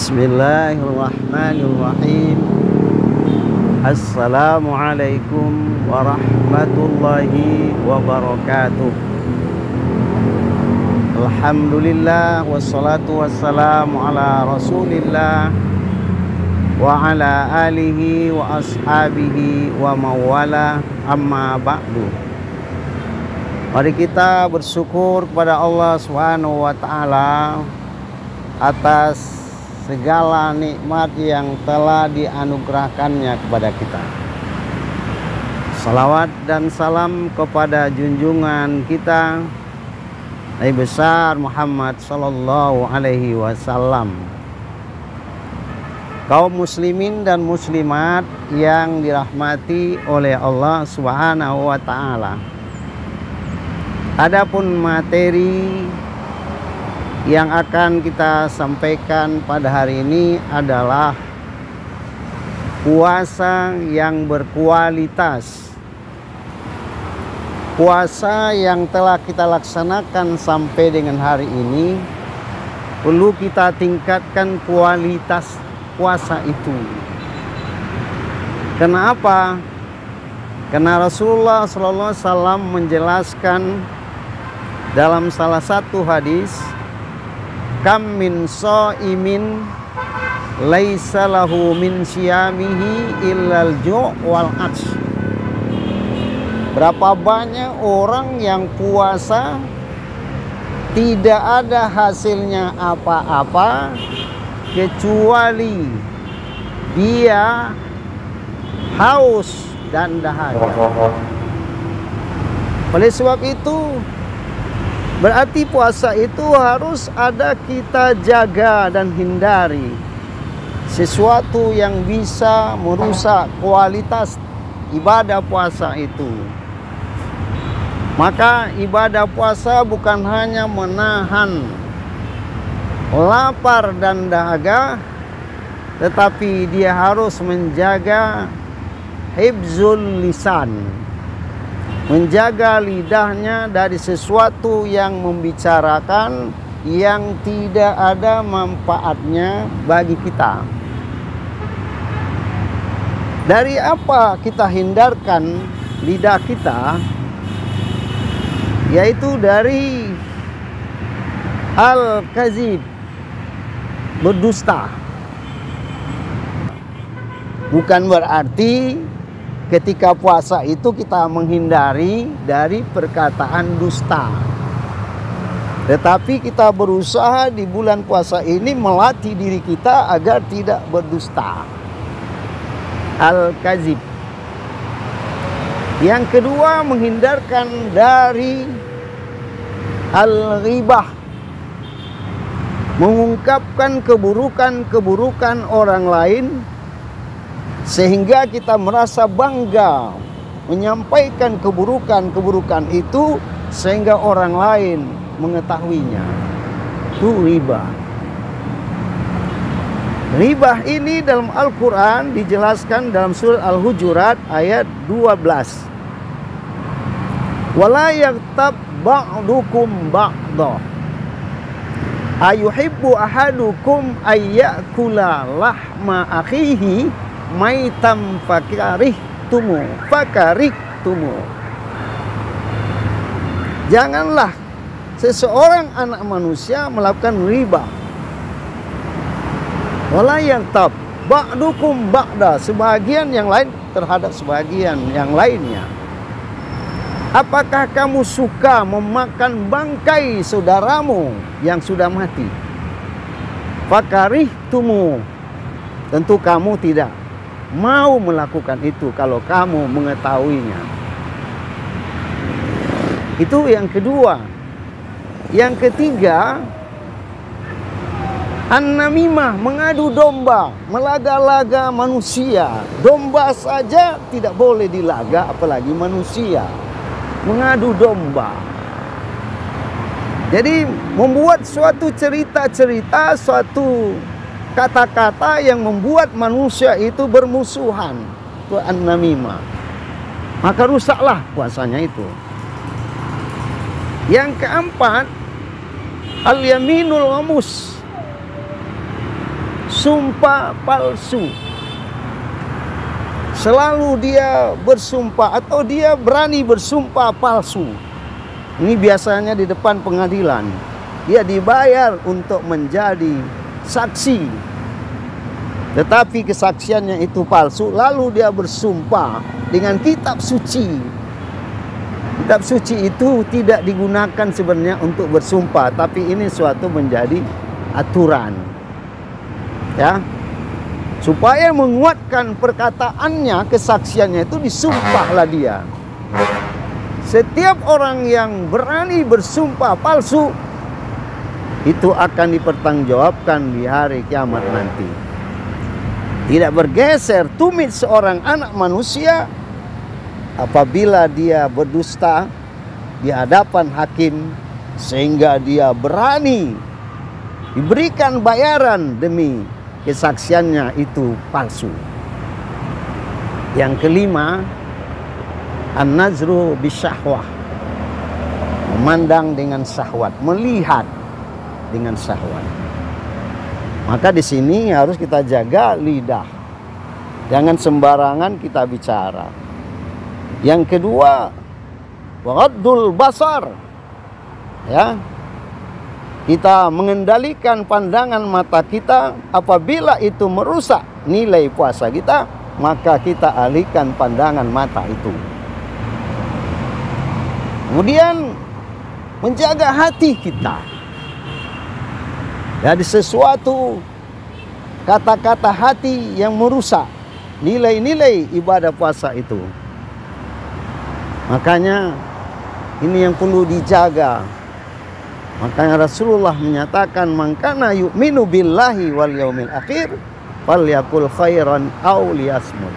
Bismillahirrahmanirrahim. Assalamualaikum warahmatullahi wabarakatuh. Alhamdulillah wassalatu wassalamu ala rasulillah wa ala alihi wa ashabihi wa mawala, amma ba'du. Mari kita bersyukur kepada Allah Subhanahu wa ta'ala atas segala nikmat yang telah dianugerahkannya kepada kita. Salawat dan salam kepada junjungan kita Nabi besar Muhammad sallallahu alaihi wasallam. Kaum muslimin dan muslimat yang dirahmati oleh Allah Subhanahu wa ta'ala. Adapun materi yang akan kita sampaikan pada hari ini adalah puasa yang berkualitas. Puasa yang telah kita laksanakan sampai dengan hari ini, perlu kita tingkatkan kualitas puasa itu. Kenapa? Karena Rasulullah SAW menjelaskan dalam salah satu hadis, kam min shaimin laisa lahu min siyamihi illal ju' wal 'atsy. Berapa banyak orang yang puasa tidak ada hasilnya apa-apa kecuali dia haus dan dahaga. Oleh sebab itu, berarti puasa itu harus ada kita jaga dan hindari sesuatu yang bisa merusak kualitas ibadah puasa itu. Maka ibadah puasa bukan hanya menahan lapar dan dahaga, tetapi dia harus menjaga hifzul lisan, menjaga lidahnya dari sesuatu yang membicarakan yang tidak ada manfaatnya bagi kita. Dari apa kita hindarkan lidah kita? Yaitu dari al-kazib, berdusta. Bukan berarti ketika puasa itu kita menghindari dari perkataan dusta. Tetapi kita berusaha di bulan puasa ini melatih diri kita agar tidak berdusta. Al-kazib. Yang kedua, menghindarkan dari al-ghibah, mengungkapkan keburukan-keburukan orang lain sehingga kita merasa bangga menyampaikan keburukan-keburukan itu sehingga orang lain mengetahuinya. Itu riba. Riba ini dalam Al-Quran dijelaskan dalam surah Al-Hujurat ayat 12. Wala yaghtab ba'dukum ba'dah ayuhibbu ahadukum ayyakula lahma akhihi maitam fakarihtumu. Janganlah seseorang anak manusia melakukan riba. Wala yaghtab ba'dukum ba'da, sebagian yang lain terhadap sebagian yang lainnya. Apakah kamu suka memakan bangkai saudaramu yang sudah mati? Fakarihtumu, tentu kamu tidak mau melakukan itu kalau kamu mengetahuinya. Itu yang kedua. Yang ketiga, an-namimah, mengadu domba, melaga-laga manusia. Domba saja tidak boleh dilaga, apalagi manusia. Mengadu domba. Jadi membuat suatu cerita-cerita, suatu kata-kata yang membuat manusia itu bermusuhan. Itu an-namimah. Maka rusaklah puasanya itu. Yang keempat, al-yaminul ghamus, sumpah palsu. Selalu dia bersumpah atau dia berani bersumpah palsu. Ini biasanya di depan pengadilan. Dia dibayar untuk menjadi saksi, tetapi kesaksiannya itu palsu. Lalu dia bersumpah dengan kitab suci. Kitab suci itu tidak digunakan sebenarnya untuk bersumpah, tapi ini suatu menjadi aturan, ya, supaya menguatkan perkataannya, kesaksiannya itu disumpahlah dia. Setiap orang yang berani bersumpah palsu itu akan dipertanggungjawabkan di hari kiamat nanti. Tidak bergeser tumit seorang anak manusia apabila dia berdusta di hadapan hakim sehingga dia berani diberikan bayaran demi kesaksiannya itu palsu. Yang kelima, an-nazru bisyahwah, memandang dengan syahwat, melihat dengan syahwat. Maka di sini harus kita jaga lidah, jangan sembarangan kita bicara. Yang kedua, waghaddul basar, ya, kita mengendalikan pandangan mata kita. Apabila itu merusak nilai puasa kita, maka kita alihkan pandangan mata itu. Kemudian menjaga hati kita dari sesuatu kata-kata hati yang merusak nilai-nilai ibadah puasa itu. Makanya ini yang perlu dijaga. Makanya Rasulullah menyatakan, man kana yu'minu billahi wal yaumil akhir falyakul khairan aw liyasmut.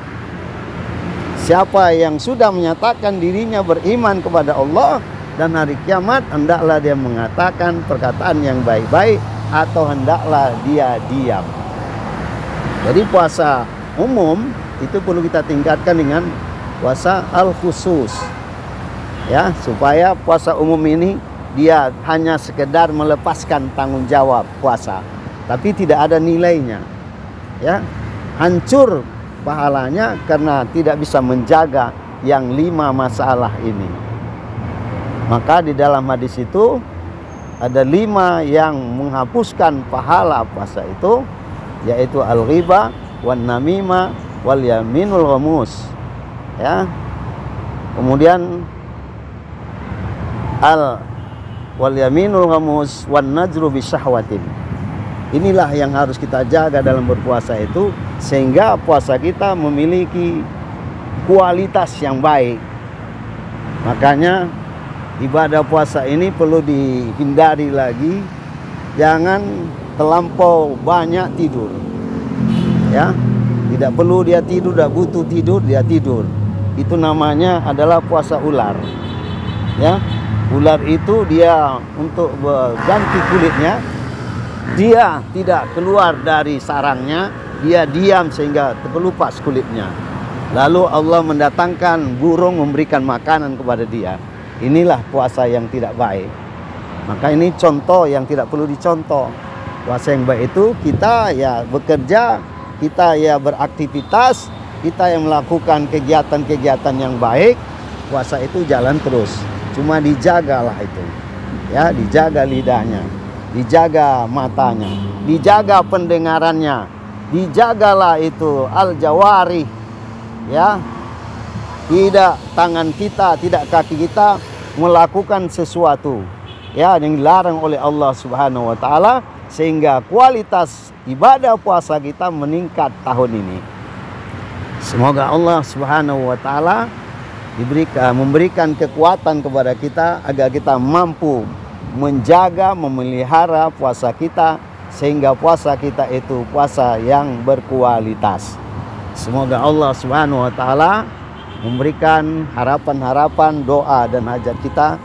Siapa yang sudah menyatakan dirinya beriman kepada Allah dan hari kiamat, hendaklah dia mengatakan perkataan yang baik-baik atau hendaklah dia diam. Jadi puasa umum itu perlu kita tingkatkan dengan puasa al-khusus, ya, supaya puasa umum ini dia hanya sekedar melepaskan tanggung jawab puasa, tapi tidak ada nilainya, ya, hancur pahalanya karena tidak bisa menjaga yang 5 masalah ini. Maka di dalam hadis itu ada 5 yang menghapuskan pahala puasa itu, yaitu al-ghibah, wan namimah, wal yaminul ghamus, ya. Kemudian wal yaminul ghamus wan najru bisyahwatin. Inilah yang harus kita jaga dalam berpuasa itu, sehingga puasa kita memiliki kualitas yang baik. Makanya ibadah puasa ini perlu dihindari lagi, jangan terlampau banyak tidur, ya. Tidak perlu dia tidur, tidak butuh tidur dia tidur. Itu namanya adalah puasa ular, ya. Ular itu dia untuk berganti kulitnya, dia tidak keluar dari sarangnya, dia diam sehingga terkelupas kulitnya. Lalu Allah mendatangkan burung memberikan makanan kepada dia. Inilah puasa yang tidak baik. Maka ini contoh yang tidak perlu dicontoh. Puasa yang baik itu kita ya bekerja, kita ya beraktivitas, kita yang melakukan kegiatan-kegiatan yang baik. Puasa itu jalan terus. Cuma dijagalah itu, ya, dijaga lidahnya, dijaga matanya, dijaga pendengarannya, dijagalah itu al-jawarih, ya. Tidak tangan kita, tidak kaki kita melakukan sesuatu, ya, yang dilarang oleh Allah Subhanahu wa taala, sehingga kualitas ibadah puasa kita meningkat tahun ini. Semoga Allah Subhanahu wa taala memberikan kekuatan kepada kita agar kita mampu menjaga, memelihara puasa kita, sehingga puasa kita itu puasa yang berkualitas. Semoga Allah Subhanahu wa taala memberikan harapan-harapan, doa dan hajat kita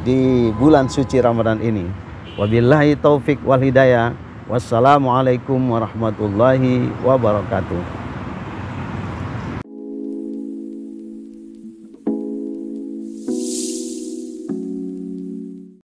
di bulan suci Ramadan ini. Wabillahi taufik wal hidayah. Wassalamualaikum warahmatullahi wabarakatuh.